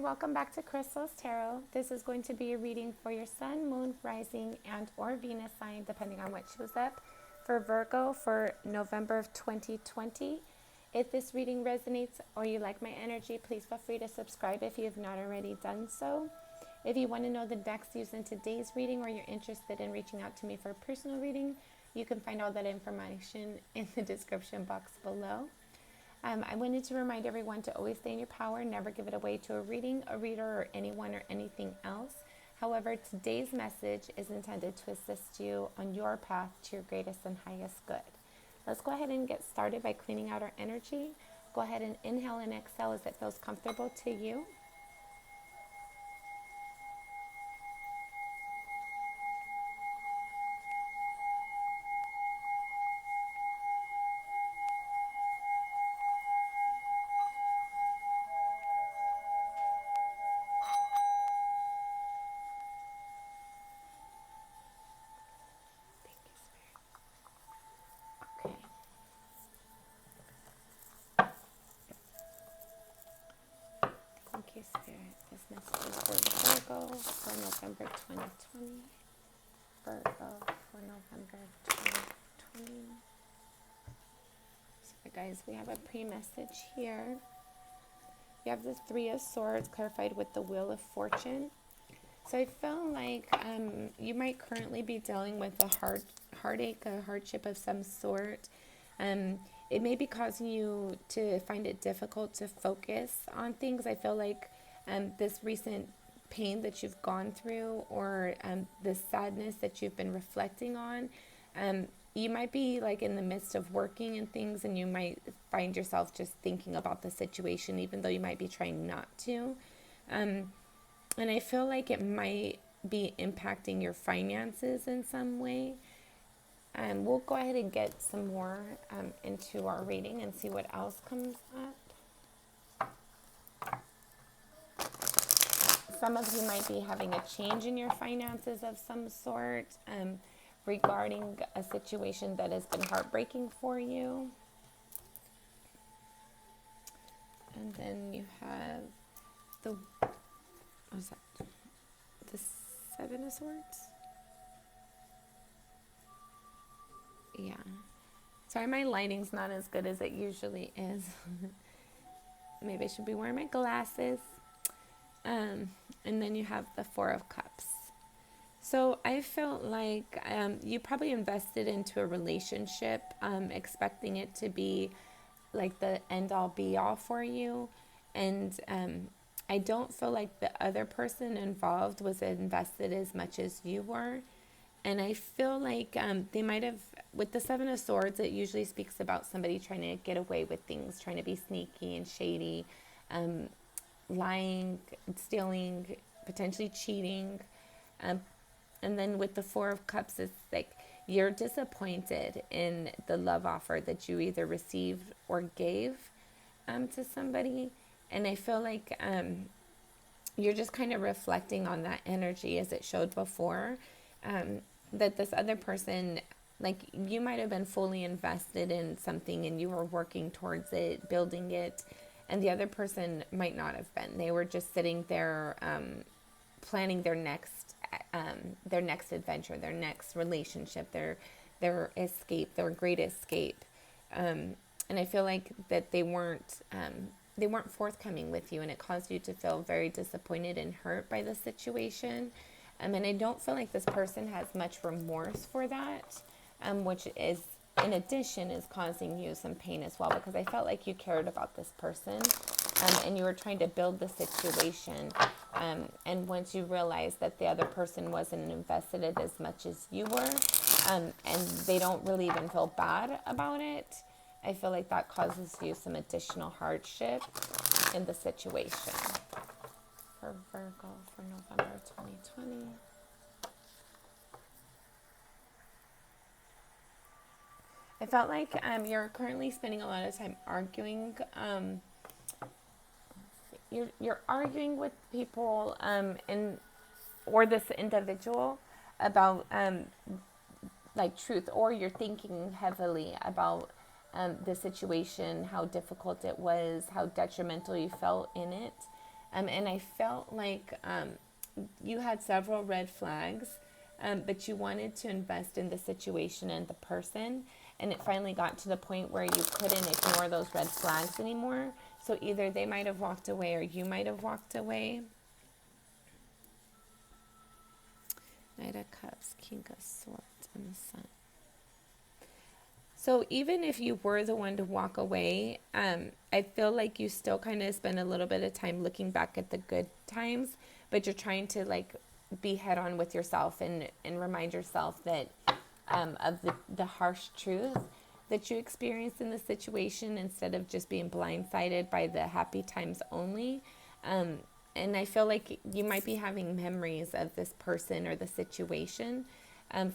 welcome back to Crystal's Tarot. This is going to be a reading for your Sun, Moon, Rising, and or Venus sign, depending on what shows up, for Virgo for November of 2020. If this reading resonates or you like my energy, please feel free to subscribe if you have not already done so. If you want to know the decks used in today's reading or you're interested in reaching out to me for a personal reading, you can find all that information in the description box below. I wanted to remind everyone to always stay in your power, never give it away to a reading, a reader, or anyone or anything else. However, today's message is intended to assist you on your path to your greatest and highest good. Let's go ahead and get started by cleaning out our energy. Go ahead and inhale and exhale as it feels comfortable to you. Okay. Thank you, Spirit. This message is for Virgo for November 2020. Virgo for November 2020. So guys, we have a pre-message here. You have the Three of Swords clarified with the Wheel of Fortune. So I feel like you might currently be dealing with a heartache, a hardship of some sort. It may be causing you to find it difficult to focus on things. I feel like this recent pain that you've gone through, or the sadness that you've been reflecting on, you might be like in the midst of working and things, and you might find yourself just thinking about the situation, even though you might be trying not to. And I feel like it might be impacting your finances in some way. We'll go ahead and get some more into our reading and see what else comes up. Some of you might be having a change in your finances of some sort regarding a situation that has been heartbreaking for you. And then you have the, what is that? The Seven of Swords? Yeah. Sorry, my lighting's not as good as it usually is. Maybe I should be wearing my glasses. And then you have the Four of Cups. So I felt like you probably invested into a relationship, expecting it to be like the end-all be-all for you. And I don't feel like the other person involved was invested as much as you were. And I feel like they might have, with the Seven of Swords, it usually speaks about somebody trying to get away with things, trying to be sneaky and shady, lying, stealing, potentially cheating. And then with the Four of Cups, it's like you're disappointed in the love offer that you either received or gave to somebody. And I feel like you're just kind of reflecting on that energy as it showed before. That this other person, like you might have been fully invested in something and you were working towards it, building it, and the other person might not have been. They were just sitting there planning their next adventure, their next relationship, their escape, their great escape. And I feel like that they weren't forthcoming with you, and it caused you to feel very disappointed and hurt by the situation. And I don't feel like this person has much remorse for that, which is, in addition, is causing you some pain as well, because I felt like you cared about this person and you were trying to build the situation. And once you realized that the other person wasn't invested in it as much as you were, and they don't really even feel bad about it, I feel like that causes you some additional hardship in the situation. For Virgo for November 2020. I felt like you're currently spending a lot of time arguing. You're arguing with people or this individual about like truth, or you're thinking heavily about the situation, how difficult it was, how detrimental you felt in it. And I felt like you had several red flags, but you wanted to invest in the situation and the person. And it finally got to the point where you couldn't ignore those red flags anymore. So either they might have walked away or you might have walked away. Knight of Cups, King of Swords, and the Sun. So even if you were the one to walk away, I feel like you still kind of spend a little bit of time looking back at the good times, but you're trying to like be head on with yourself and remind yourself that of the harsh truth that you experienced in the situation instead of just being blindsided by the happy times only. And I feel like you might be having memories of this person or the situation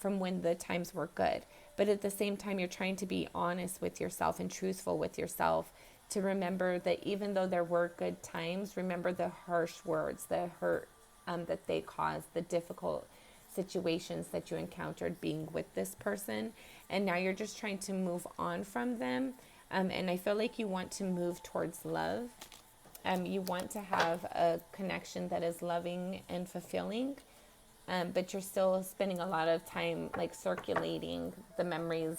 from when the times were good. But at the same time, you're trying to be honest with yourself and truthful with yourself to remember that even though there were good times, remember the harsh words, the hurt that they caused, the difficult situations that you encountered being with this person. And now you're just trying to move on from them. And I feel like you want to move towards love. You want to have a connection that is loving and fulfilling. But you're still spending a lot of time like circulating the memories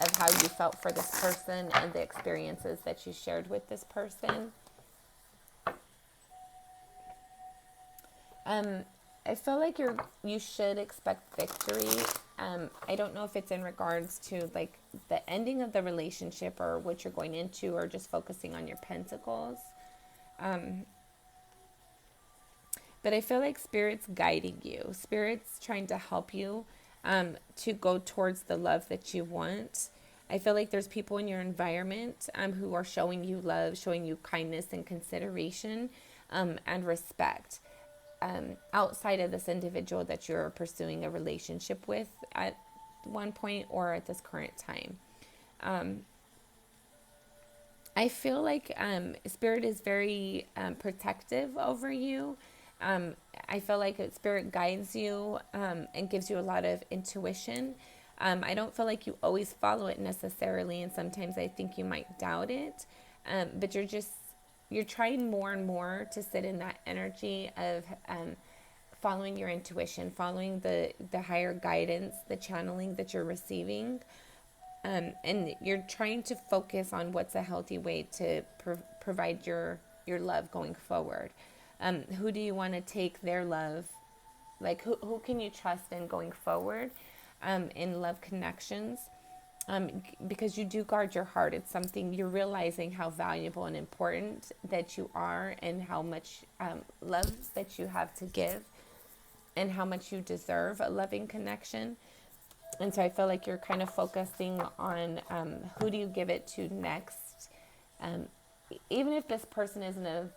of how you felt for this person and the experiences that you shared with this person. I feel like you should expect victory. I don't know if it's in regards to like the ending of the relationship or what you're going into or just focusing on your pentacles. But I feel like Spirit's guiding you. Spirit's trying to help you to go towards the love that you want. I feel like there's people in your environment who are showing you love, showing you kindness and consideration and respect outside of this individual that you're pursuing a relationship with at one point or at this current time. I feel like Spirit is very protective over you. I feel like Spirit guides you and gives you a lot of intuition. I don't feel like you always follow it necessarily, and sometimes I think you might doubt it. But you're trying more and more to sit in that energy of following your intuition, following the higher guidance, the channeling that you're receiving. And you're trying to focus on what's a healthy way to provide your love going forward. Who do you want to take their love? Like, who can you trust in going forward in love connections? Because you do guard your heart. It's something you're realizing how valuable and important that you are and how much love that you have to give and how much you deserve a loving connection. And so I feel like you're kind of focusing on who do you give it to next. Even if this person isn't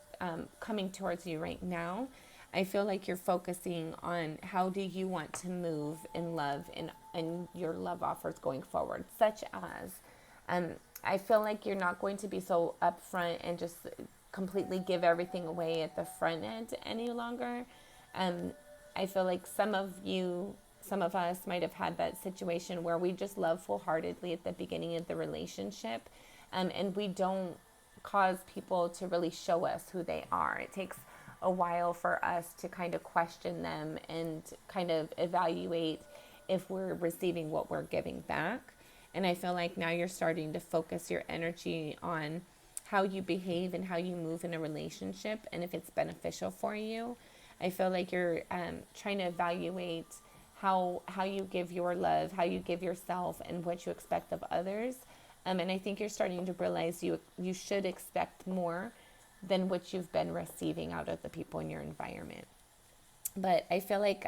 coming towards you right now, I feel like you're focusing on how do you want to move in love and your love offers going forward, such as I feel like you're not going to be so upfront and just completely give everything away at the front end any longer. I feel like some of us might have had that situation where we just love full-heartedly at the beginning of the relationship, and we don't cause people to really show us who they are. It takes a while for us to kind of question them and kind of evaluate if we're receiving what we're giving back. And I feel like now you're starting to focus your energy on how you behave and how you move in a relationship and if it's beneficial for you. I feel like you're trying to evaluate how you give your love, how you give yourself, and what you expect of others. And I think you're starting to realize you should expect more than what you've been receiving out of the people in your environment. But I feel like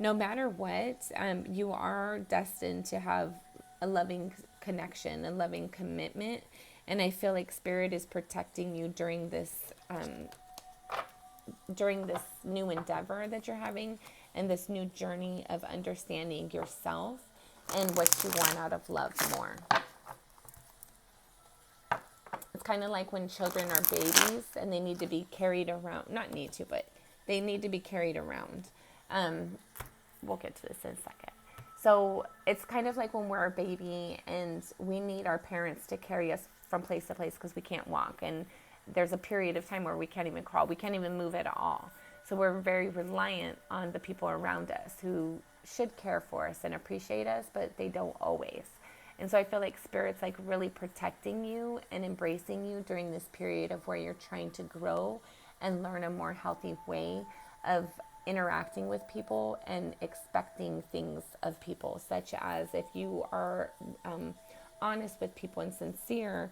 no matter what, you are destined to have a loving connection, a loving commitment. And I feel like Spirit is protecting you during this new endeavor that you're having and this new journey of understanding yourself and what you want out of love more. It's kind of like when children are babies and they need to be carried around. Not need to, but they need to be carried around. We'll get to this in a second. So it's kind of like when we're a baby and we need our parents to carry us from place to place because we can't walk. And there's a period of time where we can't even crawl, we can't even move at all. So we're very reliant on the people around us who should care for us and appreciate us, but they don't always. And so I feel like Spirit's like really protecting you and embracing you during this period of where you're trying to grow and learn a more healthy way of interacting with people and expecting things of people, such as if you are honest with people and sincere,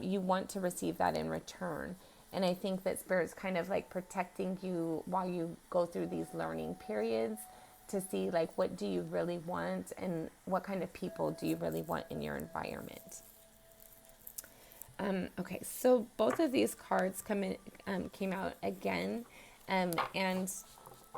you want to receive that in return. And I think that Spirit's kind of like protecting you while you go through these learning periods to see like what do you really want and what kind of people do you really want in your environment. Okay, so both of these cards came out again, and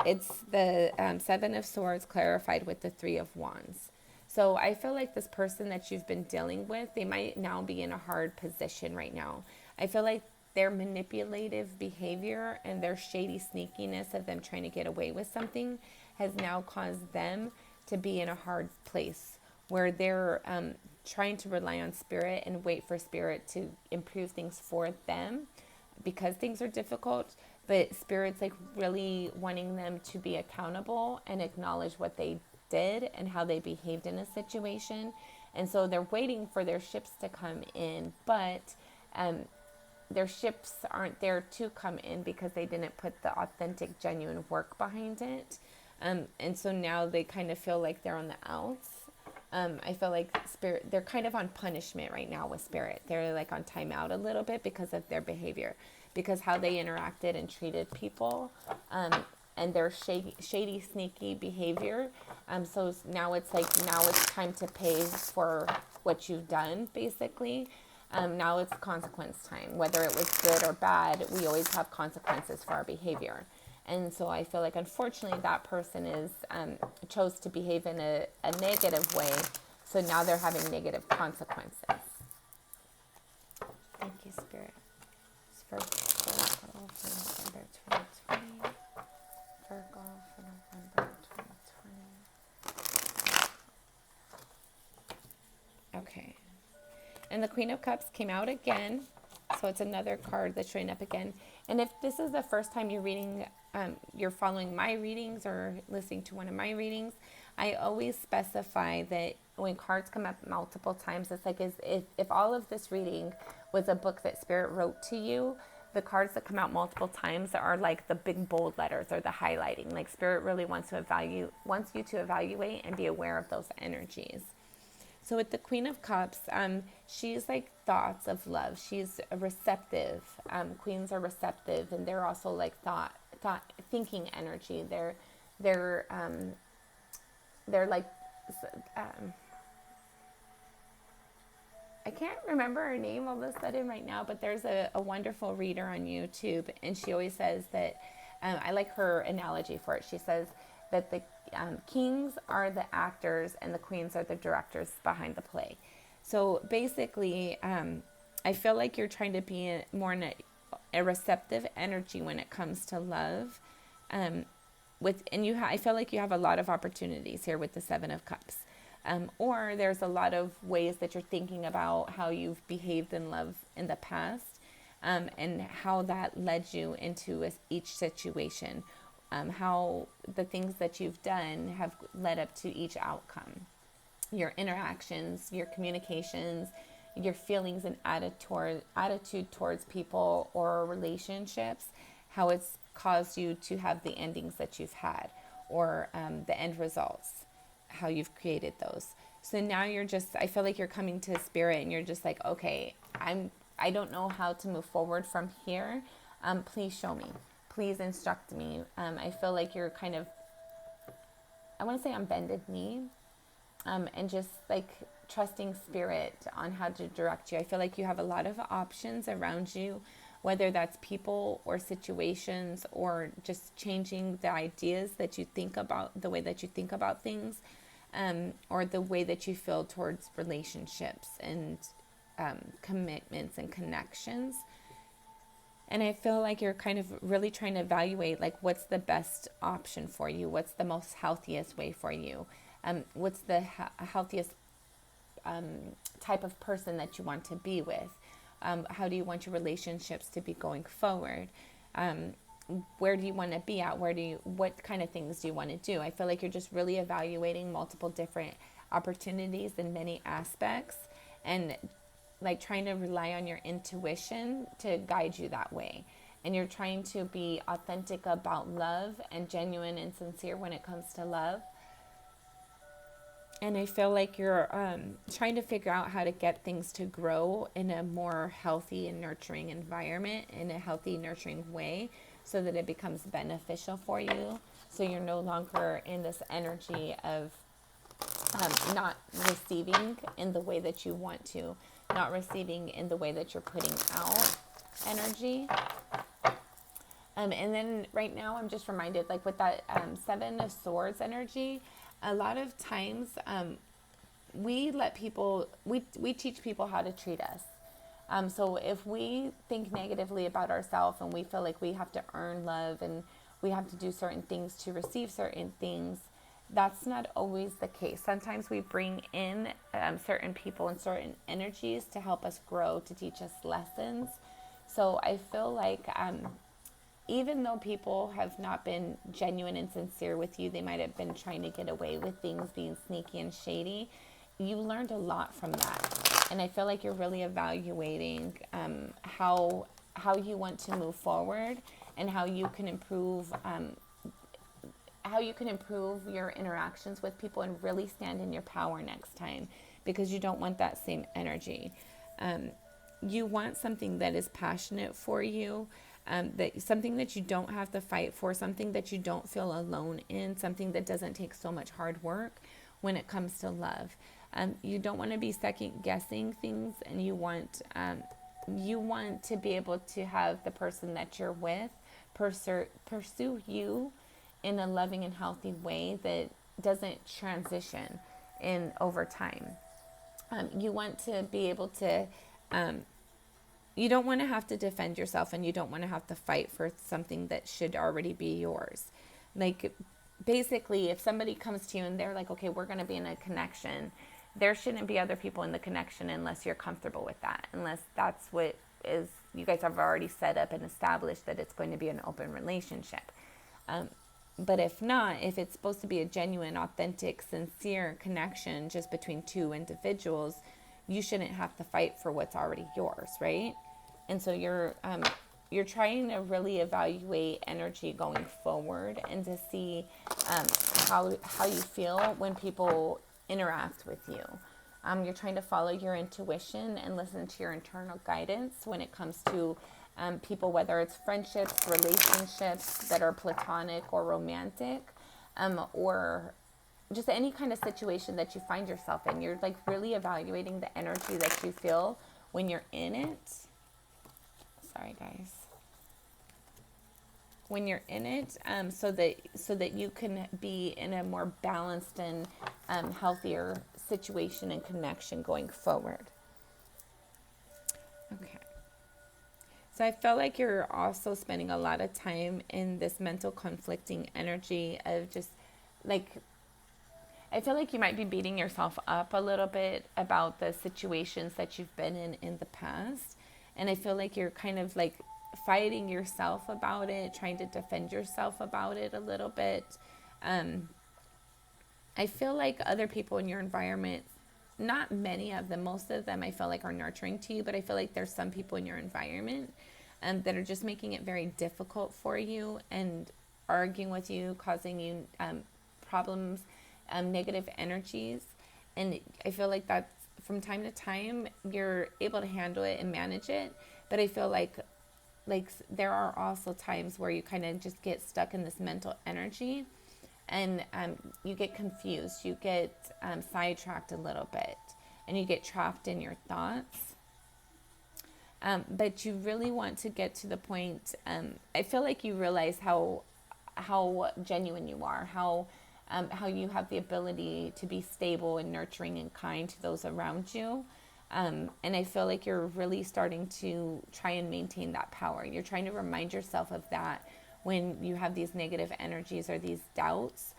it's the Seven of Swords clarified with the Three of Wands. So I feel like this person that you've been dealing with, they might now be in a hard position right now. I feel like their manipulative behavior and their shady sneakiness of them trying to get away with something has now caused them to be in a hard place where they're trying to rely on Spirit and wait for Spirit to improve things for them because things are difficult. But Spirit's like really wanting them to be accountable and acknowledge what they did and how they behaved in a situation. And so they're waiting for their ships to come in, but their ships aren't there to come in because they didn't put the authentic, genuine work behind it. And so now they kind of feel like they're on the outs. I feel like Spirit, they're kind of on punishment right now with Spirit. They're like on timeout a little bit because of their behavior, because how they interacted and treated people, and their shady, sneaky behavior. So now it's time to pay for what you've done, basically. Now it's consequence time. Whether it was good or bad, we always have consequences for our behavior. And so I feel like, unfortunately, that person chose to behave in a negative way. So now they're having negative consequences. Thank you, Spirit. It's Virgo for November 2020. Virgo for November 2020. Okay. And the Queen of Cups came out again. So it's another card that's showing up again. And if this is the first time you're following my readings or listening to one of my readings, I always specify that when cards come up multiple times, it's like as if all of this reading was a book that Spirit wrote to you, the cards that come out multiple times are like the big bold letters or the highlighting. Like Spirit really wants you to evaluate and be aware of those energies. So with the Queen of Cups, she's like thoughts of love. She's receptive. Queens are receptive, and they're also like thinking energy. They're like I can't remember her name all of a sudden right now, but there's a wonderful reader on YouTube, and she always says that I like her analogy for it. She says that the kings are the actors and the queens are the directors behind the play. So basically, I feel like you're trying to be more in a receptive energy when it comes to love. I feel like you have a lot of opportunities here with the Seven of Cups. Or there's a lot of ways that you're thinking about how you've behaved in love in the past, and how that led you into each situation. How the things that you've done have led up to each outcome. Your interactions, your communications, your feelings and attitude towards people or relationships, how it's caused you to have the endings that you've had, or the end results, how you've created those. So now I feel like you're coming to Spirit and you're just like, okay, I don't know how to move forward from here. Please show me. Please instruct me. I feel like you're kind of, I want to say on bended knee, and just like trusting Spirit on how to direct you. I feel like you have a lot of options around you, whether that's people or situations or just changing the ideas that you think about, the way that you think about things, or the way that you feel towards relationships and commitments and connections. And I feel like you're kind of really trying to evaluate like what's the best option for you, what's the most healthiest way for you, what's the healthiest type of person that you want to be with. How do you want your relationships to be going forward? Where do you want to be at? What kind of things do you want to do? I feel like you're just really evaluating multiple different opportunities in many aspects, and like trying to rely on your intuition to guide you that way. And you're trying to be authentic about love and genuine and sincere when it comes to love. And I feel like you're trying to figure out how to get things to grow in a more healthy and nurturing environment, in a healthy, nurturing way, so that it becomes beneficial for you. So you're no longer in this energy of not receiving in the way that you want to, not receiving in the way that you're putting out energy. And then right now I'm just reminded, like with that Seven of Swords energy, a lot of times we teach people how to treat us. So if we think negatively about ourselves and we feel like we have to earn love and we have to do certain things to receive certain things, that's not always the case. Sometimes we bring in certain people and certain energies to help us grow, to teach us lessons. So I feel like even though people have not been genuine and sincere with you, they might have been trying to get away with things being sneaky and shady. You learned a lot from that. And I feel like you're really evaluating how you want to move forward and how you can improve your interactions with people and really stand in your power next time, because you don't want that same energy. You want something that is passionate for you, that something that you don't have to fight for, something that you don't feel alone in, something that doesn't take so much hard work when it comes to love. You don't want to be second guessing things, and you want to be able to have the person that you're with pursue you in a loving and healthy way that doesn't transition in over time. You want to be able to, you don't want to have to defend yourself, and you don't want to have to fight for something that should already be yours. Like, basically, if somebody comes to you and they're like, okay, we're going to be in a connection, there shouldn't be other people in the connection unless you're comfortable with that, unless that's what is, you guys have already set up and established that it's going to be an open relationship. But if not, if it's supposed to be a genuine, authentic, sincere connection just between two individuals, you shouldn't have to fight for what's already yours, right? And so you're trying to really evaluate energy going forward and to see how you feel when people interact with you. You're trying to follow your intuition and listen to your internal guidance when it comes to people, whether it's friendships, relationships that are platonic or romantic, or just any kind of situation that you find yourself in. You're like really evaluating the energy that you feel when you're in it. Sorry, guys. When you're in it, so that you can be in a more balanced and healthier situation and connection going forward. Okay. So I feel like you're also spending a lot of time in this mental conflicting energy of just like, I feel like you might be beating yourself up a little bit about the situations that you've been in the past. And I feel like you're kind of like fighting yourself about it, trying to defend yourself about it a little bit. I feel like other people in your environment, not many of them, most of them I feel like are nurturing to you, but I feel like there's some people in your environment that are just making it very difficult for you and arguing with you, causing you problems, negative energies. And I feel like that's, from time to time, you're able to handle it and manage it. But I feel like there are also times where you kind of just get stuck in this mental energy, and you get confused, you get sidetracked a little bit, and you get trapped in your thoughts. But you really want to get to the point, I feel like you realize how genuine you are, how you have the ability to be stable and nurturing and kind to those around you. And I feel like you're really starting to try and maintain that power. You're trying to remind yourself of that when you have these negative energies or these doubts,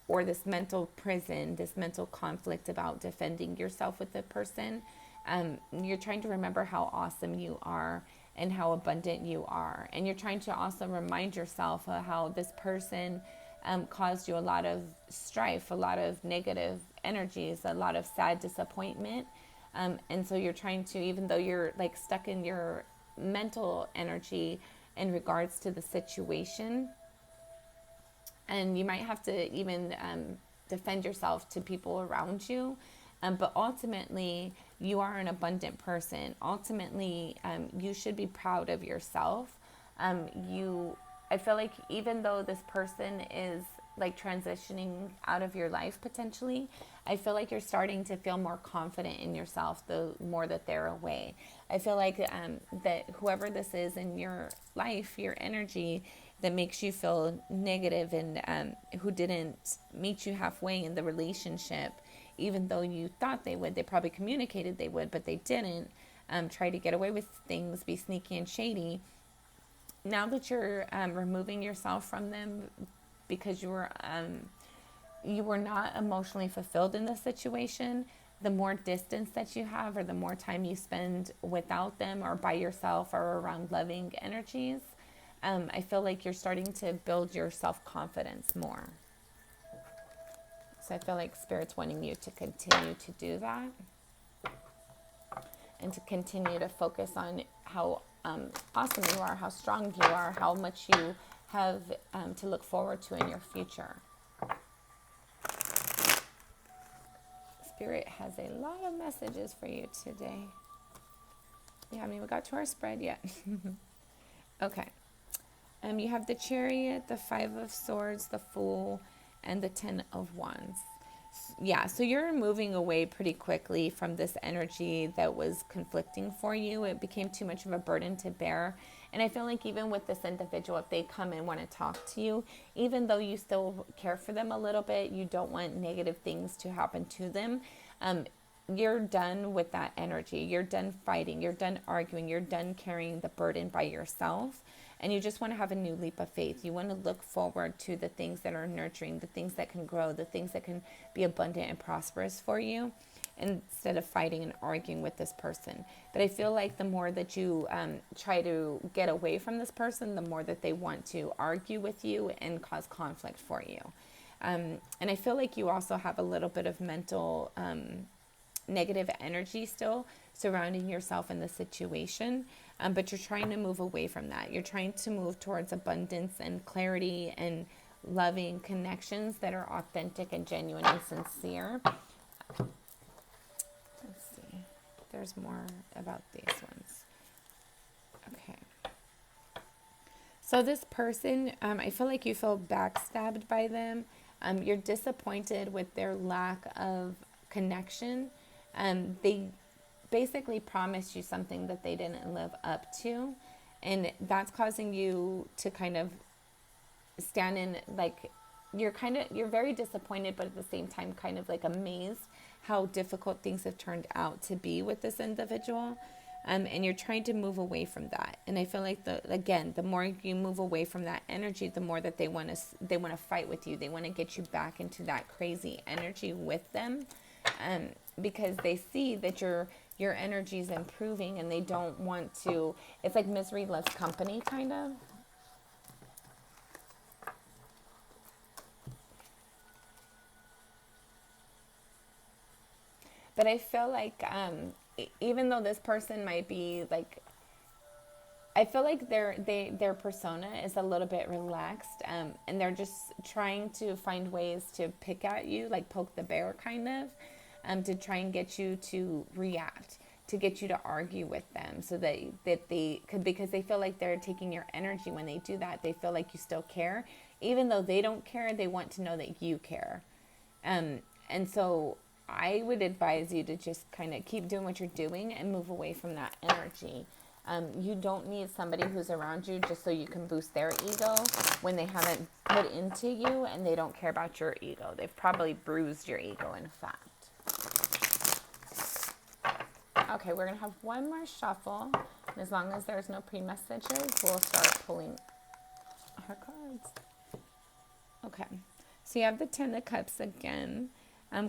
or this mental prison, this mental conflict about defending yourself with the person. You're trying to remember how awesome you are and how abundant you are. And you're trying to also remind yourself of how this person caused you a lot of strife, a lot of negative energies, a lot of sad disappointment. And so you're trying to, even though you're like stuck in your mental energy in regards to the situation, and you might have to even defend yourself to people around you. But ultimately, you are an abundant person. Ultimately, you should be proud of yourself. I feel like even though this person is like transitioning out of your life potentially, I feel like you're starting to feel more confident in yourself the more that they're away. I feel like that whoever this is in your life, your energy that makes you feel negative and who didn't meet you halfway in the relationship, even though you thought they would, they probably communicated they would, but they didn't, try to get away with things, be sneaky and shady. Now that you're removing yourself from them because you were not emotionally fulfilled in the situation, the more distance that you have or the more time you spend without them or by yourself or around loving energies, I feel like you're starting to build your self-confidence more. So I feel like Spirit's wanting you to continue to do that and to continue to focus on how awesome you are, how strong you are, how much you have to look forward to in your future. Spirit has a lot of messages for you today. We haven't even got to our spread yet. Okay. You have the Chariot, the Five of Swords, the Fool, and the Ten of Wands. Yeah, so you're moving away pretty quickly from this energy that was conflicting for you. It became too much of a burden to bear. And I feel like even with this individual, if they come and want to talk to you, even though you still care for them a little bit, you don't want negative things to happen to them. You're done with that energy. You're done fighting. You're done arguing. You're done carrying the burden by yourself. And you just want to have a new leap of faith. You want to look forward to the things that are nurturing, the things that can grow, the things that can be abundant and prosperous for you, instead of fighting and arguing with this person. But I feel like the more that you try to get away from this person, the more that they want to argue with you and cause conflict for you. And I feel like you also have a little bit of mental negative energy still surrounding yourself in the situation, but you're trying to move away from that. You're trying to move towards abundance and clarity and loving connections that are authentic and genuine and sincere. Let's see. There's more about these ones. Okay. So this person, I feel like you feel backstabbed by them. You're disappointed with their lack of connection. They basically promised you something that they didn't live up to, and that's causing you to kind of stand in, like, you're very disappointed, but at the same time kind of like amazed how difficult things have turned out to be with this individual. And you're trying to move away from that. And I feel like the more you move away from that energy, the more that they want to fight with you. They want to get you back into that crazy energy with them, because they see that your energy is improving, and they don't want to. It's like misery loves company, kind of. But I feel like even though this person might be like, I feel like their persona is a little bit relaxed, and they're just trying to find ways to pick at you, like poke the bear, kind of, to try and get you to react, to get you to argue with them, so that they could, because they feel like they're taking your energy when they do that. They feel like you still care, even though they don't care. They want to know that you care, and so I would advise you to just kind of keep doing what you're doing and move away from that energy. You don't need somebody who's around you just so you can boost their ego when they haven't put into you and they don't care about your ego. They've probably bruised your ego, in fact. Okay, we're going to have one more shuffle. And as long as there's no pre-messages, we'll start pulling our cards. Okay, so you have the Ten of Cups again.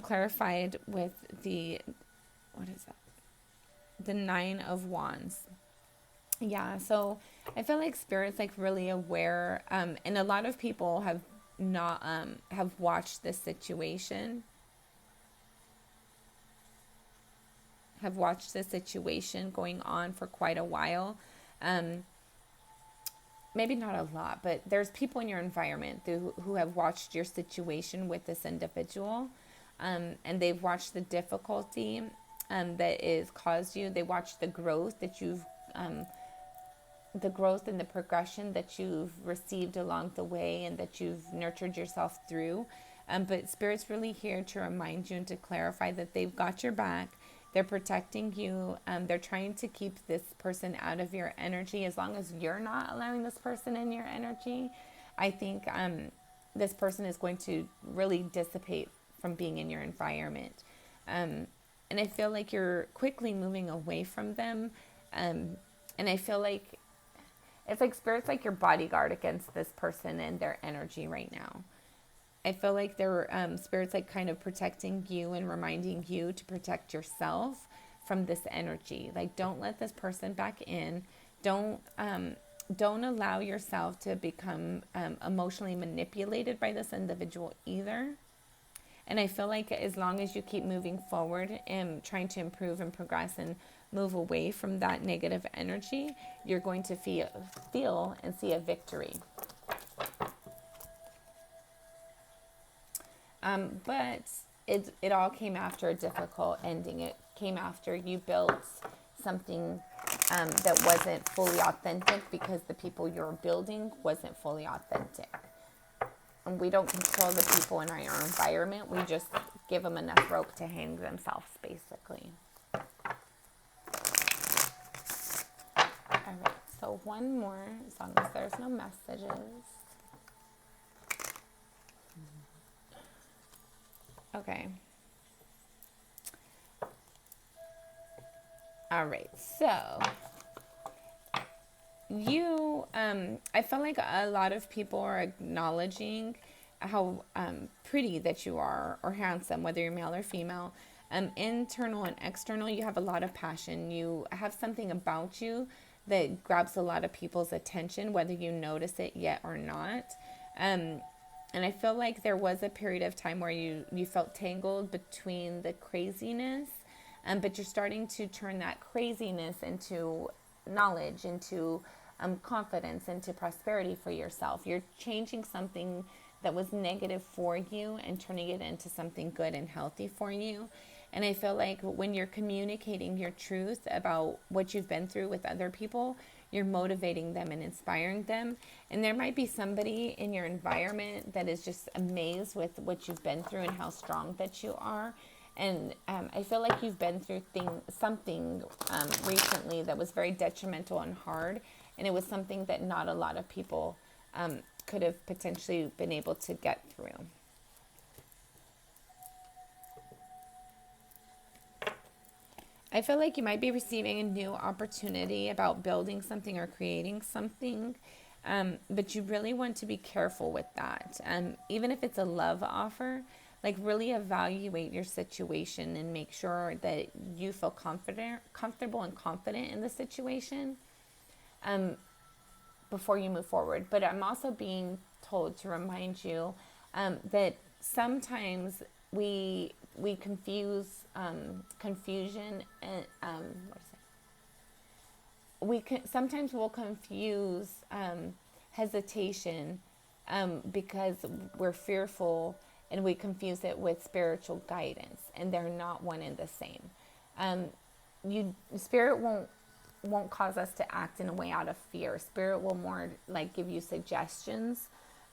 Clarified with the, what is that? the 9 of Wands. Yeah, so I feel like Spirit's like really aware, and a lot of people not have watched this situation, have watched this situation going on for quite a while. Um, Maybe not a lot, but there's people in your environment who have watched your situation with this individual, and they've watched the difficulty that is caused you. They watched the growth that the growth and the progression that you've received along the way and that you've nurtured yourself through. But Spirit's really here to remind you and to clarify that they've got your back. They're protecting you. They're trying to keep this person out of your energy. As long as you're not allowing this person in your energy, I think this person is going to really dissipate from being in your environment. And I feel like you're quickly moving away from them. And I feel like it's like Spirit's like your bodyguard against this person and their energy right now. I feel like their Spirit's like kind of protecting you and reminding you to protect yourself from this energy. Like, don't let this person back in. Don't allow yourself to become emotionally manipulated by this individual either. And I feel like as long as you keep moving forward and trying to improve and progress and move away from that negative energy, you're going to feel and see a victory. But it all came after a difficult ending. It came after you built something that wasn't fully authentic because the people you were building wasn't fully authentic. And we don't control the people in our environment. We just give them enough rope to hang themselves, basically. All right, so one more, as long as there's no messages. Okay. All right, so I feel like a lot of people are acknowledging how pretty that you are, or handsome, whether you're male or female. Internal and external, you have a lot of passion. You have something about you that grabs a lot of people's attention, whether you notice it yet or not. And I feel like there was a period of time where you felt tangled between the craziness, but you're starting to turn that craziness into knowledge, into confidence, into prosperity for yourself. You're changing something that was negative for you and turning it into something good and healthy for you. And I feel like when you're communicating your truth about what you've been through with other people, you're motivating them and inspiring them. And there might be somebody in your environment that is just amazed with what you've been through and how strong that you are. And I feel like you've been through something recently that was very detrimental and hard. And it was something that not a lot of people could have potentially been able to get through. I feel like you might be receiving a new opportunity about building something or creating something, but you really want to be careful with that. Even if it's a love offer, like really evaluate your situation and make sure that you feel comfortable and confident in the situation before you move forward. But I'm also being told to remind you that sometimes we confuse confusion and sometimes we'll confuse hesitation because we're fearful, and we confuse it with spiritual guidance, and they're not one and the same. Spirit won't cause us to act in a way out of fear. Spirit will more like give you suggestions,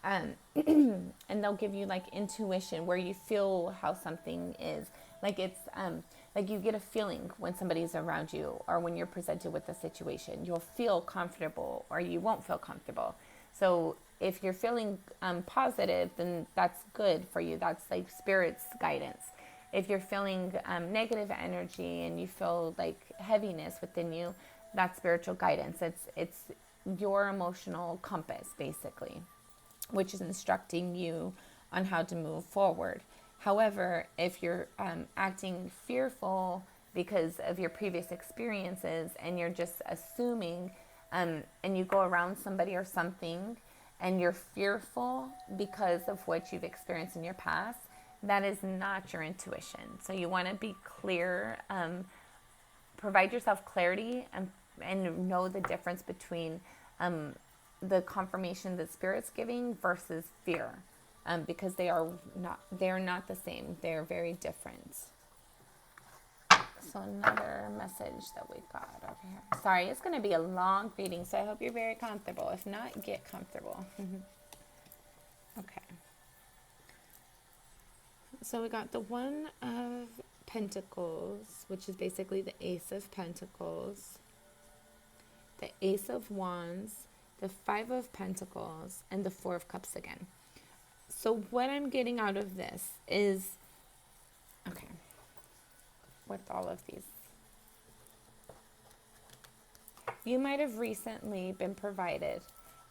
and they'll give you like intuition where you feel how something is. Like it's like you get a feeling when somebody's around you, or when you're presented with a situation. You'll feel comfortable or you won't feel comfortable. So if you're feeling positive, then that's good for you. That's like Spirit's guidance. If you're feeling negative energy and you feel like heaviness within you, that's spiritual guidance. It's your emotional compass, basically, which is instructing you on how to move forward. However, if you're acting fearful because of your previous experiences, and you're just assuming, and you go around somebody or something and you're fearful because of what you've experienced in your past, that is not your intuition. So you want to be clear, provide yourself clarity, and know the difference between the confirmation that Spirit's giving versus fear, because they're not the same. They're very different. So another message that we got over here. Sorry, it's going to be a long reading, so I hope you're very comfortable. If not, get comfortable. Okay. So we got the One of Pentacles, which is basically the Ace of Pentacles, the Ace of Wands, the Five of Pentacles, and the Four of Cups again. So what I'm getting out of this is, okay, with all of these, you might have recently been provided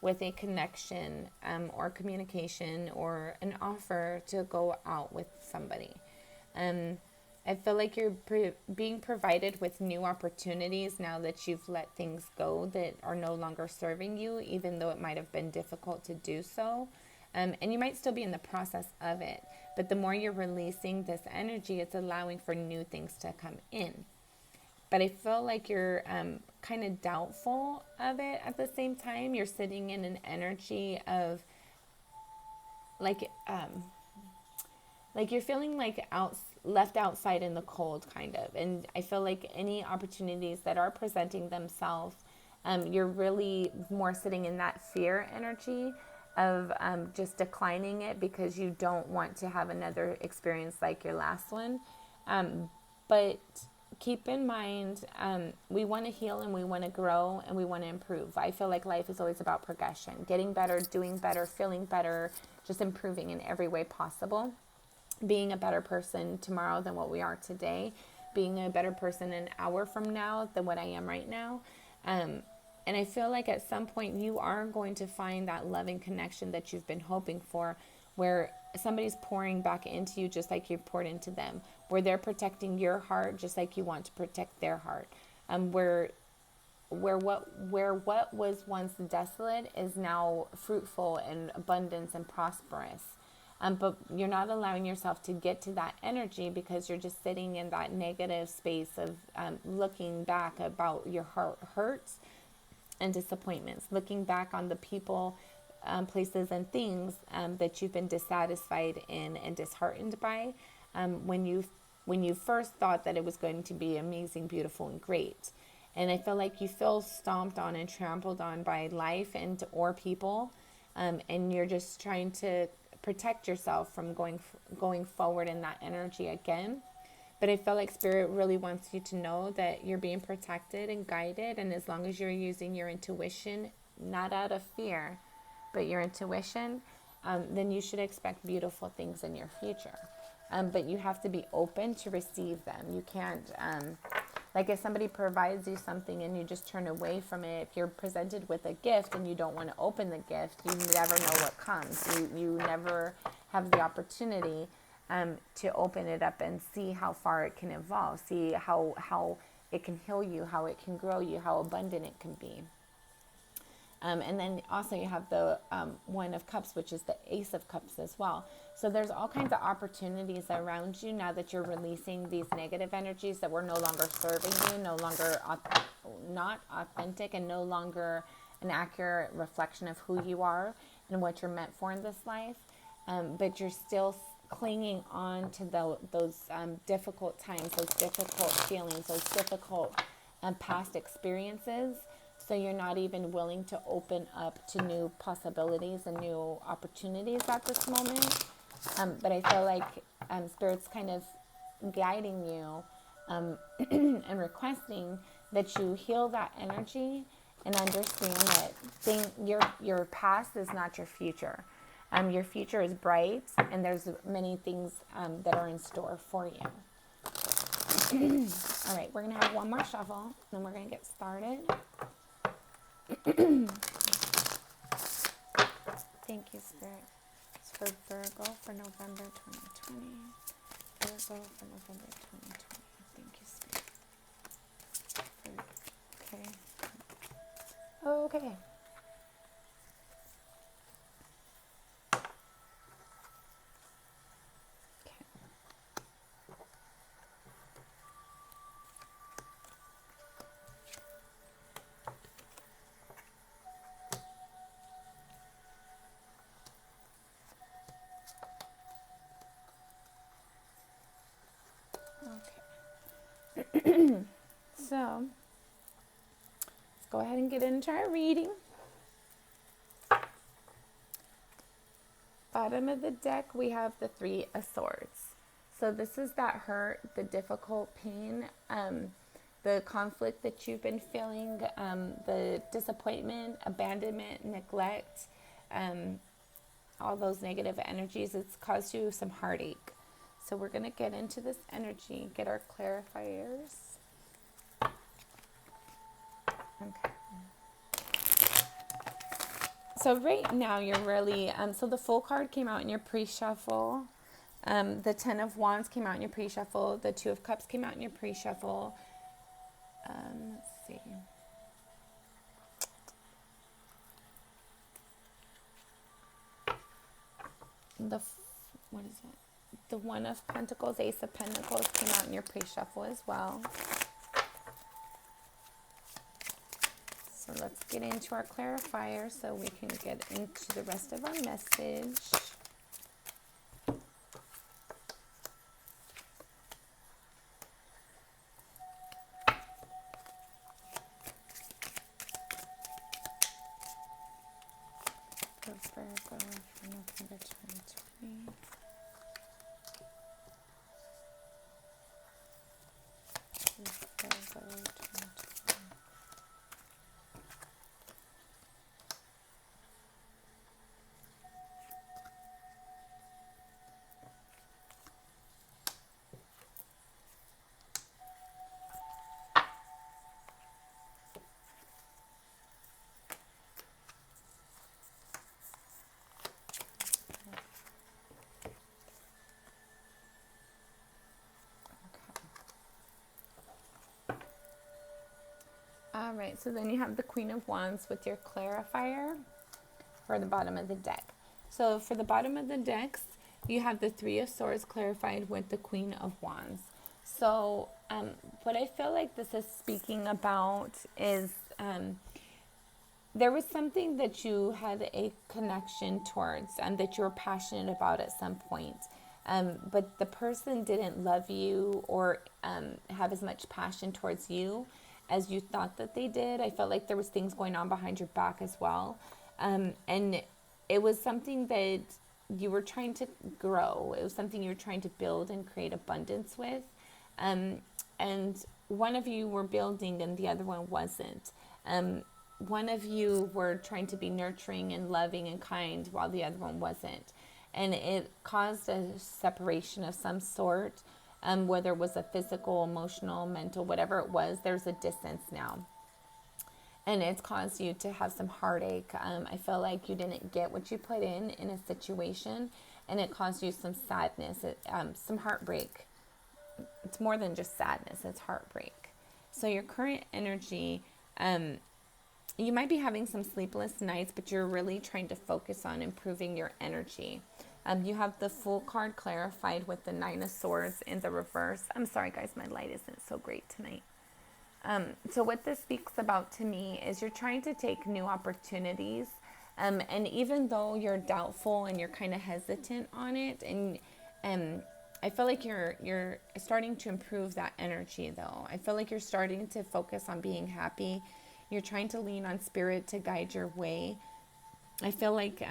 with a connection, or communication, or an offer to go out with somebody. I feel like you're being provided with new opportunities now that you've let things go that are no longer serving you, even though it might have been difficult to do so. And you might still be in the process of it, but the more you're releasing this energy, it's allowing for new things to come in. But I feel like you're kind of doubtful of it at the same time. You're sitting in an energy of like you're feeling like left outside in the cold, kind of. And I feel like any opportunities that are presenting themselves, you're really more sitting in that fear energy of just declining it because you don't want to have another experience like your last one. But keep in mind, we want to heal, and we want to grow, and we want to improve. I feel like life is always about progression, getting better, doing better, feeling better, just improving in every way possible. Being a better person tomorrow than what we are today, being a better person an hour from now than what I am right now. And I feel like at some point you are going to find that loving connection that you've been hoping for, where somebody's pouring back into you just like you poured into them, where they're protecting your heart just like you want to protect their heart, where what was once desolate is now fruitful and abundance and prosperous. But you're not allowing yourself to get to that energy because you're just sitting in that negative space of looking back about your hurts and disappointments, looking back on the people, places, and things that you've been dissatisfied in and disheartened by, when you first thought that it was going to be amazing, beautiful, and great. And I feel like you feel stomped on and trampled on by life and or people, and you're just trying to protect yourself from going forward in that energy again. But I feel like Spirit really wants you to know that you're being protected and guided, and as long as you're using your intuition, not out of fear, but your intuition, then you should expect beautiful things in your future. But you have to be open to receive them. You can't, like if somebody provides you something and you just turn away from it, if you're presented with a gift and you don't want to open the gift, you never know what comes. You never have the opportunity to open it up and see how far it can evolve, see how it can heal you, how it can grow you, how abundant it can be. And then also you have the One of Cups, which is the Ace of Cups as well. So there's all kinds of opportunities around you now that you're releasing these negative energies that were no longer serving you, no longer not authentic, and no longer an accurate reflection of who you are and what you're meant for in this life. But you're still clinging on to those difficult times, those difficult feelings, those difficult past experiences. So you're not even willing to open up to new possibilities and new opportunities at this moment. But I feel like Spirit's kind of guiding you and requesting that you heal that energy and understand that your past is not your future. Your future is bright, and there's many things that are in store for you. All right, we're going to have one more shuffle, and then we're going to get started. Thank you, Spirit. It's for Virgo for November 2020. Virgo for November 2020. Thank you, Spirit. Okay. Okay. Okay. So, let's go ahead and get into our reading. Bottom of the deck, we have the Three of Swords. So this is that hurt, the difficult pain, the conflict that you've been feeling, the disappointment, abandonment, neglect, all those negative energies. It's caused you some heartache. So we're going to get into this energy, get our clarifiers. Okay. So right now you're really, so the Fool card came out in your pre-shuffle. The Ten of Wands came out in your pre-shuffle. The Two of Cups came out in your pre-shuffle. Let's see. What is it? The One of Pentacles, Ace of Pentacles came out in your pre-shuffle as well. So let's get into our clarifier so we can get into the rest of our message. Virgo for November 2020. Virgo 2020. All right, so then you have the Queen of Wands with your clarifier for the bottom of the deck. So for the bottom of the decks, you have the Three of Swords clarified with the Queen of Wands. So what I feel like this is speaking about is there was something that you had a connection towards and that you were passionate about at some point. But the person didn't love you or have as much passion towards you as you thought that they did. I felt like there was things going on behind your back as well. And it was something that you were trying to grow. It was something you were trying to build and create abundance with. And one of you were building and the other one wasn't. One of you were trying to be nurturing and loving and kind while the other one wasn't. And it caused a separation of some sort, whether it was a physical, emotional, mental, whatever it was, there's a distance now. And it's caused you to have some heartache. I feel like you didn't get what you put in a situation, and it caused you some sadness, some heartbreak. It's more than just sadness, it's heartbreak. So your current energy, you might be having some sleepless nights, but you're really trying to focus on improving your energy. You have the Fool card clarified with the Nine of Swords in the reverse. I'm sorry, guys, my light isn't so great tonight. So what this speaks about to me is you're trying to take new opportunities. And even though you're doubtful and you're kind of hesitant on it, and I feel like you're starting to improve that energy, though. I feel like you're starting to focus on being happy. You're trying to lean on spirit to guide your way. I feel like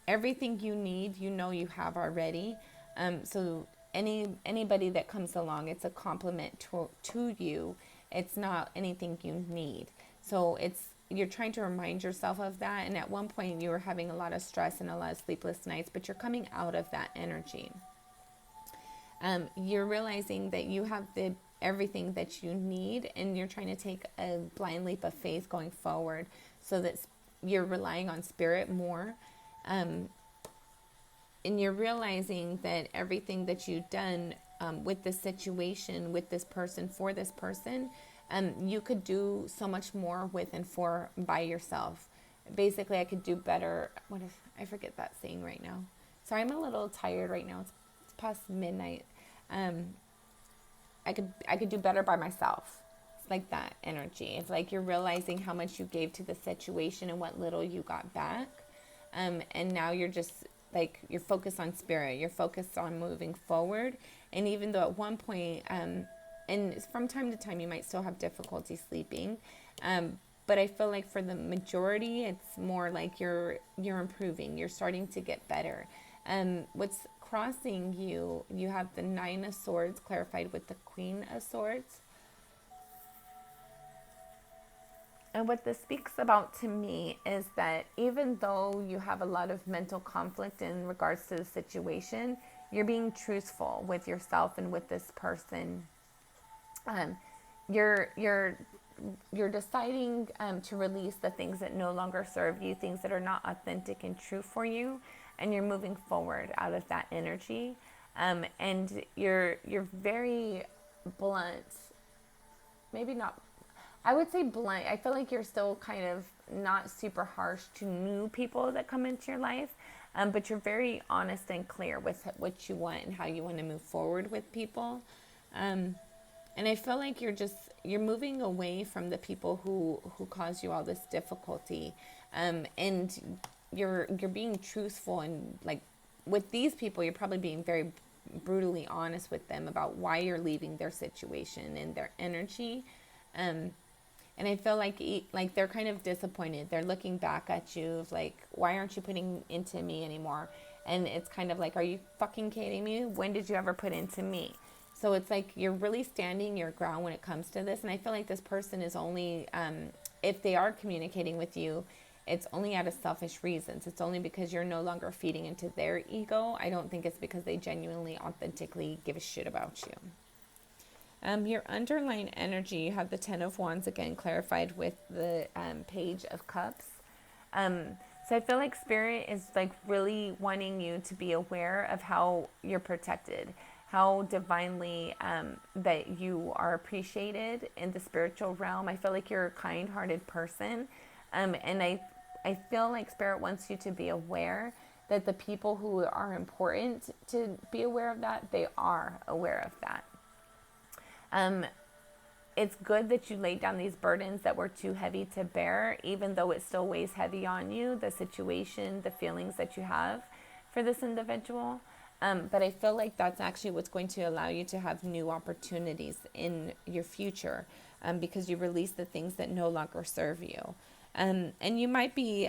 everything you need, you know you have already. So anybody that comes along, it's a compliment to you. It's not anything you need. So you're trying to remind yourself of that. And at one point you were having a lot of stress and a lot of sleepless nights, but you're coming out of that energy. You're realizing that you have everything that you need, and you're trying to take a blind leap of faith going forward so that you're relying on spirit more. And you're realizing that everything that you've done with this situation, with this person, for this person, You could do so much more with and for by yourself. Basically, I could do better. What if I forget that saying right now? Sorry, I'm a little tired right now. It's past midnight. Um, I could do better by myself. It's like that energy. It's like you're realizing how much you gave to the situation and what little you got back. And now you're just like you're focused on spirit. You're focused on moving forward. And even though at one point, and from time to time you might still have difficulty sleeping, but I feel like for the majority, it's more like you're improving. You're starting to get better. What's crossing you? You have the Nine of Swords clarified with the Queen of Swords. And what this speaks about to me is that even though you have a lot of mental conflict in regards to the situation, you're being truthful with yourself and with this person. Um, you're you're deciding to release the things that no longer serve you, things that are not authentic and true for you, and you're moving forward out of that energy. And you're very blunt, maybe not. I would say blunt. I feel like you're still kind of not super harsh to new people that come into your life, but you're very honest and clear with what you want and how you want to move forward with people. Um, and I feel like you're moving away from the people who cause you all this difficulty, and you're being truthful and like with these people, you're probably being very brutally honest with them about why you're leaving their situation and their energy. Um, and I feel like they're kind of disappointed. They're looking back at you like, why aren't you putting into me anymore? And it's kind of like, are you fucking kidding me? When did you ever put into me? So it's like you're really standing your ground when it comes to this. And I feel like this person is only, if they are communicating with you, it's only out of selfish reasons. It's only because you're no longer feeding into their ego. I don't think it's because they genuinely, authentically give a shit about you. Your underlying energy, you have the Ten of Wands again clarified with the Page of Cups. So I feel like Spirit is like really wanting you to be aware of how you're protected, how divinely that you are appreciated in the spiritual realm. I feel like you're a kind-hearted person, and I feel like Spirit wants you to be aware that the people who are important to be aware of that, they are aware of that. Um, it's good that you laid down these burdens that were too heavy to bear, even though it still weighs heavy on you, the situation, the feelings that you have for this individual. But I feel like that's actually what's going to allow you to have new opportunities in your future, because you release the things that no longer serve you. And you might be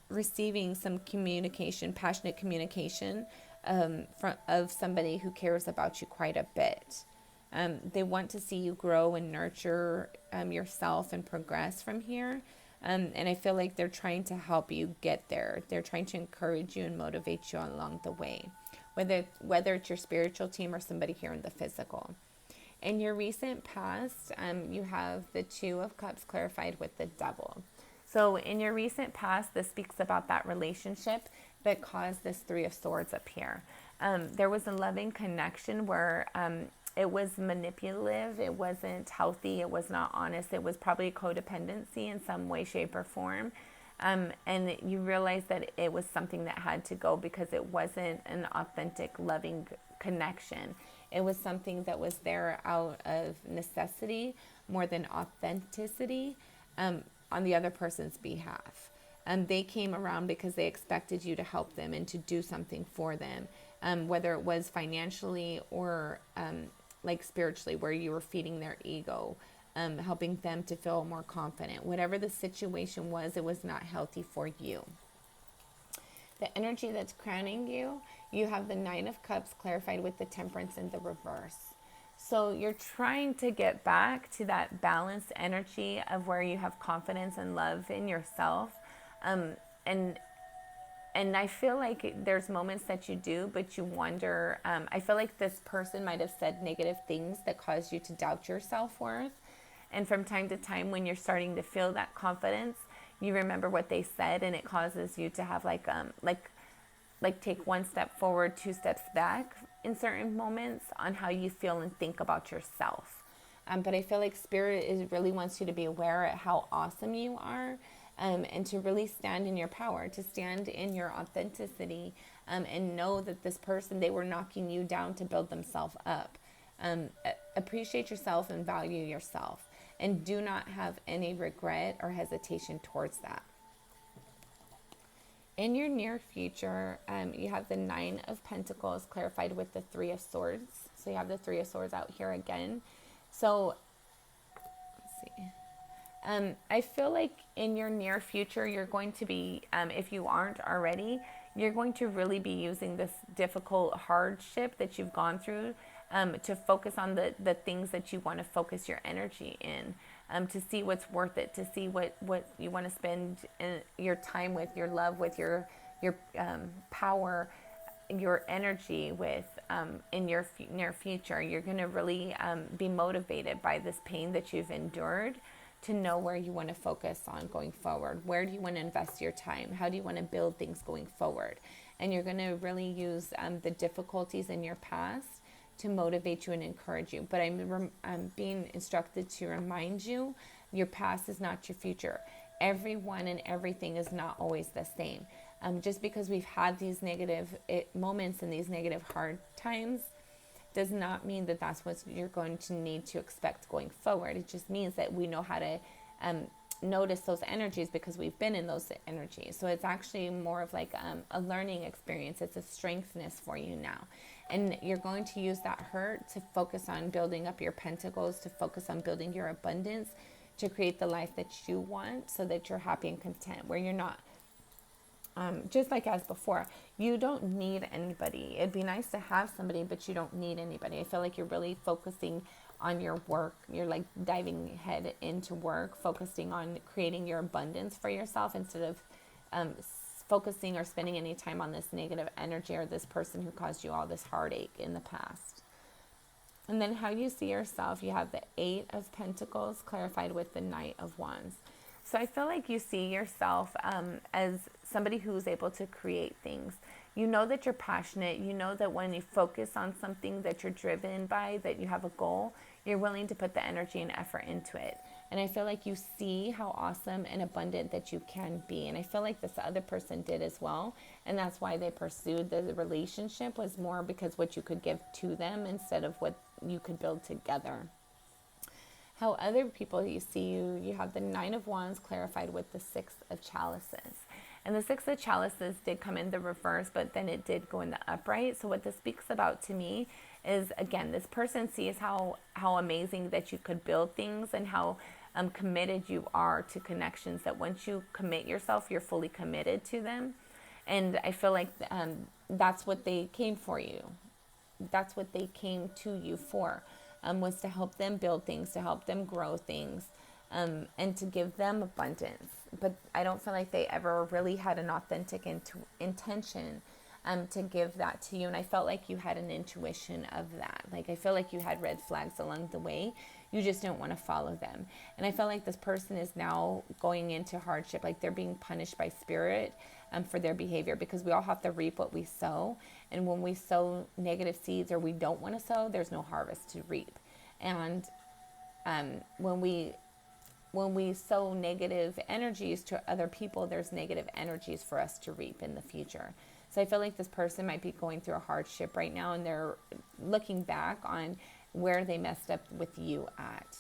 receiving some communication, passionate communication of somebody who cares about you quite a bit. They want to see you grow and nurture yourself and progress from here. And I feel like they're trying to help you get there. They're trying to encourage you and motivate you along the way, whether it's your spiritual team or somebody here in the physical. In your recent past, you have the Two of Cups clarified with the Devil. So in your recent past, this speaks about that relationship that caused this Three of Swords up here. There was a loving connection where it was manipulative, it wasn't healthy, it was not honest, it was probably codependency in some way, shape, or form. And you realize that it was something that had to go because it wasn't an authentic, loving connection. It was something that was there out of necessity more than authenticity on the other person's behalf. They came around because they expected you to help them and to do something for them, whether it was financially or like spiritually, where you were feeding their ego, helping them to feel more confident. Whatever the situation was, it was not healthy for you. The energy that's crowning you, you have the Nine of Cups clarified with the Temperance in the reverse. So you're trying to get back to that balanced energy of where you have confidence and love in yourself. And I feel like there's moments that you do, but you wonder, I feel like this person might have said negative things that caused you to doubt your self-worth. And from time to time, when you're starting to feel that confidence, you remember what they said, and it causes you to have like take one step forward, two steps back in certain moments on how you feel and think about yourself. But I feel like Spirit really wants you to be aware of how awesome you are, and to really stand in your power, to stand in your authenticity, and know that this person, they were knocking you down to build themselves up. Appreciate yourself and value yourself, and do not have any regret or hesitation towards that. In your near future, you have the Nine of Pentacles clarified with the Three of Swords. So you have the Three of Swords out here again. So, let's see. I feel like in your near future, you're going to be, if you aren't already, you're going to really be using this difficult hardship that you've gone through, to focus on the things that you want to focus your energy in, to see what's worth it, to see what you want to spend your time with, your love with, your power, your energy with, in your near future. You're going to really be motivated by this pain that you've endured, to know where you want to focus on going forward. Where do you want to invest your time? How do you want to build things going forward? And you're going to really use the difficulties in your past to motivate you and encourage you. But I'm being instructed to remind you, your past is not your future. Everyone and everything is not always the same. Just because we've had these negative moments and these negative hard times, does not mean that that's what you're going to need to expect going forward. It just means that we know how to notice those energies because we've been in those energies. So it's actually more of like a learning experience. It's a strengthness for you now. And you're going to use that hurt to focus on building up your pentacles, to focus on building your abundance, to create the life that you want, so that you're happy and content, where you're not just like as before, you don't need anybody. It'd be nice to have somebody, but you don't need anybody. I feel like you're really focusing on your work. You're like diving head into work, focusing on creating your abundance for yourself, instead of focusing or spending any time on this negative energy or this person who caused you all this heartache in the past. And then how you see yourself, you have the Eight of Pentacles clarified with the Knight of Wands. So I feel like you see yourself as somebody who's able to create things. You know that you're passionate. You know that when you focus on something that you're driven by, that you have a goal, you're willing to put the energy and effort into it. And I feel like you see how awesome and abundant that you can be. And I feel like this other person did as well. And that's why they pursued the relationship, was more because what you could give to them instead of what you could build together. How other people you see you have the Nine of Wands clarified with the Six of Chalices. And the Six of Chalices did come in the reverse, but then it did go in the upright. So what this speaks about to me is, again, this person sees how amazing that you could build things, and how committed you are to connections, that once you commit yourself, you're fully committed to them. And I feel like that's what they came for you. That's what they came to you for. Was to help them build things, to help them grow things, and to give them abundance. But I don't feel like they ever really had an authentic intention to give that to you. And I felt like you had an intuition of that. Like, I feel like you had red flags along the way. You just don't want to follow them. And I felt like this person is now going into hardship, like they're being punished by spirit for their behavior, because we all have to reap what we sow. And when we sow negative seeds, or we don't want to sow, there's no harvest to reap. And when we sow negative energies to other people, there's negative energies for us to reap in the future. So I feel like this person might be going through a hardship right now, and they're looking back on where they messed up with you at.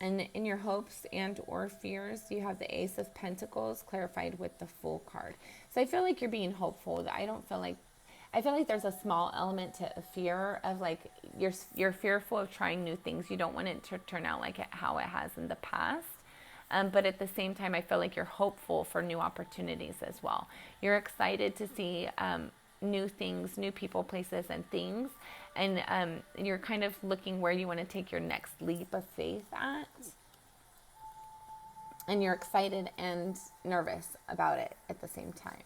And in your hopes and or fears, you have the Ace of Pentacles clarified with the Fool card. So I feel like you're being hopeful. I feel like there's a small element to a fear of, like, you're fearful of trying new things. You don't want it to turn out like how it has in the past. But at the same time, I feel like you're hopeful for new opportunities as well. You're excited to see new things, new people, places, and things. And you're kind of looking where you want to take your next leap of faith at. And you're excited and nervous about it at the same time.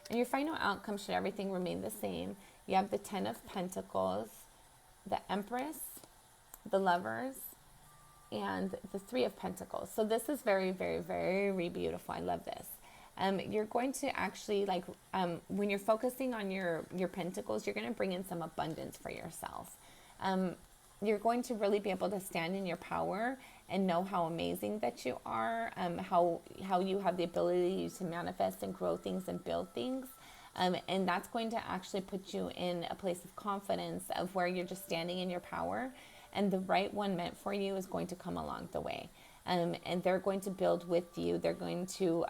And your final outcome, should everything remain the same, you have the Ten of Pentacles, the Empress, the Lovers, and the Three of Pentacles. So this is very, very, very beautiful. I love this. You're going to actually, when you're focusing on your pentacles, you're going to bring in some abundance for yourself. you're going to really be able to stand in your power and know how amazing that you are, how you have the ability to manifest and grow things and build things. And that's going to actually put you in a place of confidence of where you're just standing in your power, and the right one meant for you is going to come along the way. And they're going to build with you. They're going to,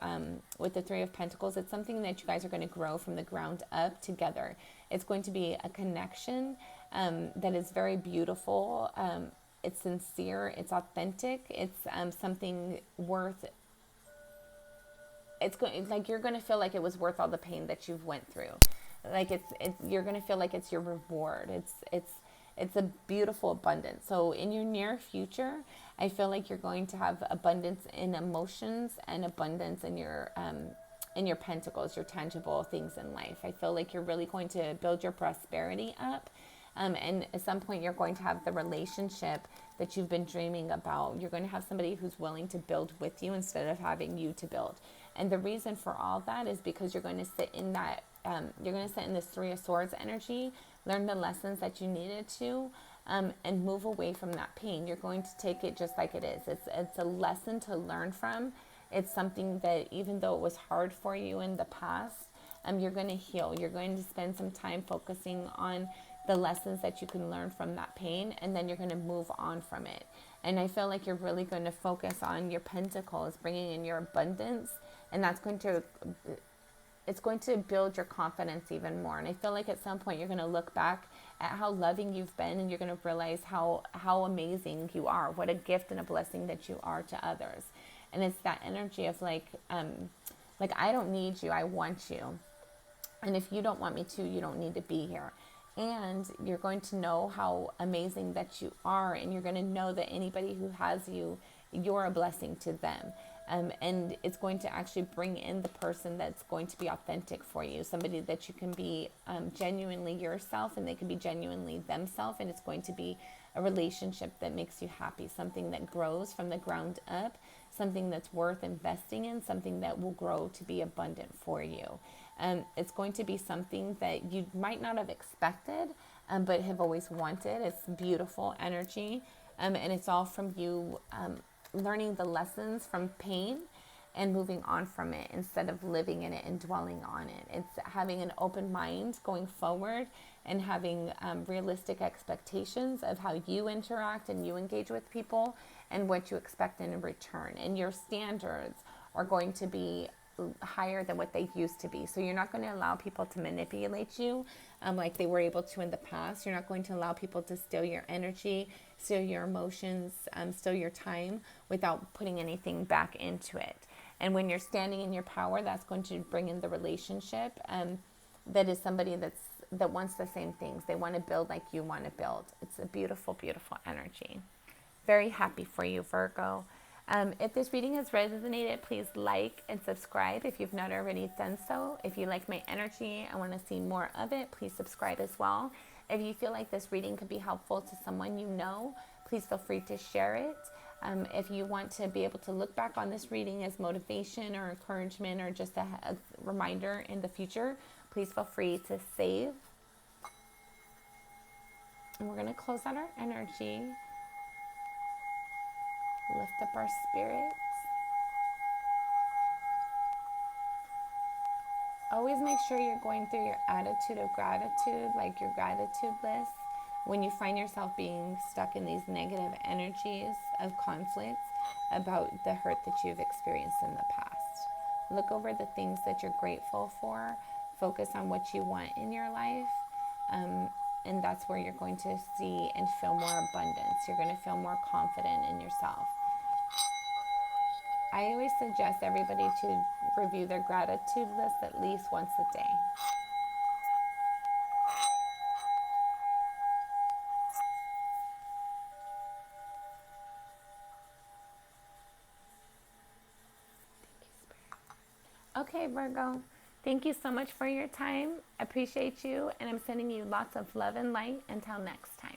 with the Three of Pentacles, it's something that you guys are going to grow from the ground up together. It's going to be a connection that is very beautiful. It's sincere. It's authentic. It's something worth. It's going like you're going to feel like it was worth all the pain that you've went through. Like it's you're going to feel like it's your reward. It's a beautiful abundance. So in your near future, I feel like you're going to have abundance in emotions and abundance in your pentacles, your tangible things in life. I feel like you're really going to build your prosperity up. And at some point, you're going to have the relationship that you've been dreaming about. You're going to have somebody who's willing to build with you instead of having you to build. And the reason for all that is because you're going to sit in that, you're going to sit in this Three of Swords energy, learn the lessons that you needed to, and move away from that pain. You're going to take it just like it is. It's a lesson to learn from. It's something that even though it was hard for you in the past, you're going to heal. You're going to spend some time focusing on the lessons that you can learn from that pain, and then you're going to move on from it. And I feel like you're really going to focus on your pentacles, bringing in your abundance, and that's going to, it's going to build your confidence even more. And I feel like at some point you're going to look back at how loving you've been, and you're going to realize how amazing you are, what a gift and a blessing that you are to others. And it's that energy of like I don't need you, I want you. And if you don't want me to, you don't need to be here. And you're going to know how amazing that you are, and you're going to know that anybody who has you, you're a blessing to them. And it's going to actually bring in the person that's going to be authentic for you, somebody that you can be genuinely yourself, and they can be genuinely themselves, and it's going to be a relationship that makes you happy, something that grows from the ground up, something that's worth investing in, something that will grow to be abundant for you. It's going to be something that you might not have expected, but have always wanted. It's beautiful energy, and it's all from you learning the lessons from pain and moving on from it instead of living in it and dwelling on it. It's having an open mind going forward and having realistic expectations of how you interact and you engage with people and what you expect in return. And your standards are going to be higher than what they used to be. So you're not going to allow people to manipulate you like they were able to in the past. You're not going to allow people to steal your energy, steal your emotions, steal your time without putting anything back into it. And when you're standing in your power, that's going to bring in the relationship that is somebody that wants the same things. They want to build like you want to build. It's a beautiful, beautiful energy. Very happy for you, Virgo. If this reading has resonated, please like and subscribe if you've not already done so. If you like my energy and want to see more of it, please subscribe as well. If you feel like this reading could be helpful to someone you know, please feel free to share it. If you want to be able to look back on this reading as motivation or encouragement or just a reminder in the future, please feel free to save. And we're going to close out our energy. Lift up our spirits. Always make sure you're going through your attitude of gratitude, like your gratitude list. When you find yourself being stuck in these negative energies of conflicts about the hurt that you've experienced in the past. Look over the things that you're grateful for. Focus on what you want in your life. And that's where you're going to see and feel more abundance. You're going to feel more confident in yourself. I always suggest everybody to review their gratitude list at least once a day. Okay, Virgo, thank you so much for your time. I appreciate you, and I'm sending you lots of love and light. Until next time.